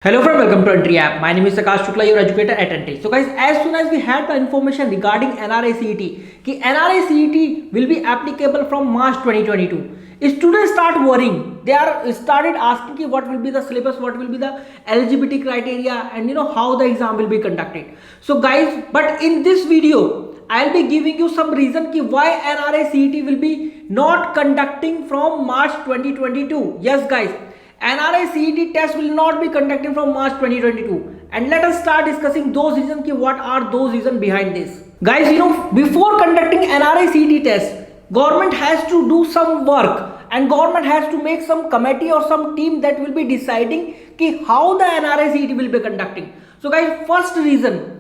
Hello friend, welcome to Entry App. My name is Akash Shukla, your educator at Entry. So guys, as soon as we had the information regarding NRI CET, कि NRI CET will be applicable from March 2022, students start worrying. They are started asking कि what will be the syllabus, what will be the eligibility criteria, and how the exam will be conducted. So guys, but in this video, I'll be giving you some reason कि why NRI CET will be not conducting from March 2022. Yes guys. NRI CET test will not be conducted from March 2022, and let us start discussing those reasons. What are those reasons behind this? Guys, before conducting NRI CET test, government has to do some work, and government has to make some committee or some team that will be deciding how the NRI CET will be conducting. So guys, first reason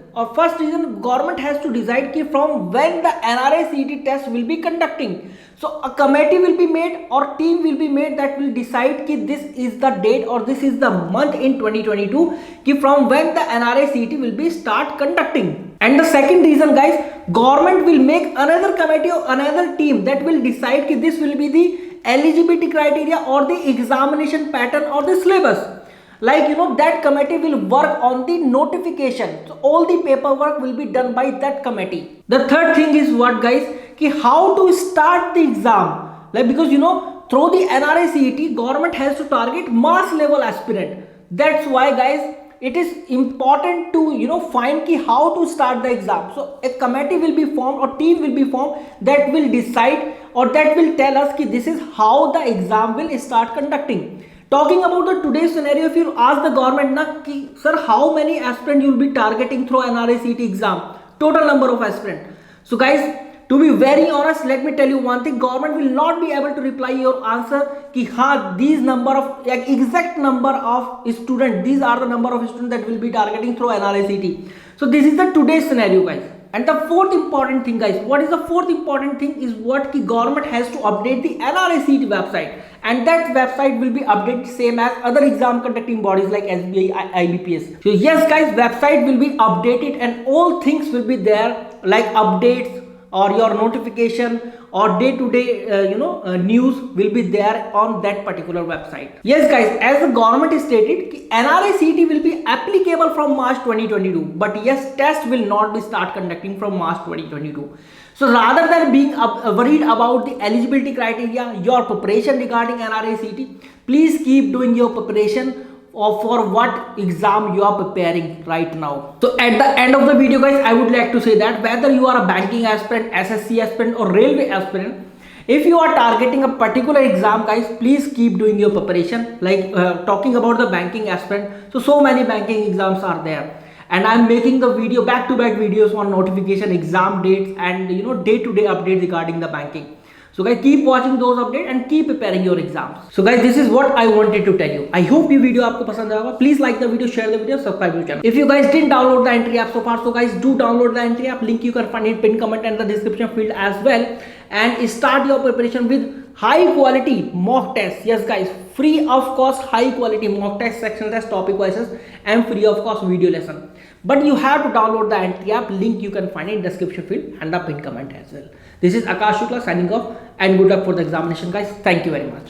government has to decide from when the NRI CET test will be conducting. So a committee will be made or team will be made that will decide this is the date or this is the month in 2022 from when the NRI CET will be start conducting. And the second reason guys, government will make another committee or another team that will decide this will be the eligibility criteria or the examination pattern or the syllabus. That committee will work on the notification. So all the paperwork will be done by that committee. The third thing is what guys, how to start the exam. Because through the NRI CET, government has to target mass level aspirant. That's why guys, it is important to find how to start the exam. So a committee will be formed or team will be formed that will decide or that will tell us this is how the exam will start conducting. Talking about the today's scenario, if you ask the government sir, how many aspirants you will be targeting through NRI CET exam, total number of aspirants. So guys, to be very honest, let me tell you one thing, government will not be able to reply your answer these number of exact number of students, these are the number of students that will be targeting through NRI CET. So this is the today's scenario guys. And the fourth important thing guys, what is the fourth important thing is what government has to update the NRI CET website, and that website will be updated same as other exam conducting bodies like SBI, IBPS. So yes guys, website will be updated and all things will be there like updates or your notification or day-to-day news will be there on that particular website. Yes guys, as the government stated, NRI CET will be applicable from March 2022, but yes, test will not be start conducting from March 2022. So rather than being worried about the eligibility criteria, your preparation regarding NRI CET, please keep doing your preparation for what exam you are preparing right now. So at the end of the video guys, I would like to say that whether you are a banking aspirant, SSC aspirant or railway aspirant, if you are targeting a particular exam guys, please keep doing your preparation. Talking about the banking aspirant, so many banking exams are there, and I'm making the video back-to-back videos on notification, exam dates, and day-to-day updates regarding the banking. So guys, keep watching those updates and keep preparing your exams. So guys, this is what I wanted to tell you. I hope ये video आपको पसंद आएगा. Please like the video, share the video, subscribe to the channel. If you guys didn't download the Entry app so far, so guys do download the Entry app. Link you can find in pinned comment and the description field as well. And start your preparation with high quality mock tests. Yes guys, free of cost high quality mock test, section test, topic quizzes, and free of cost video lesson. But you have to download the Entry app. Link you can find in description field and the pinned comment as well. This is Akash Shukla signing off, and good luck for the examination guys. Thank you very much.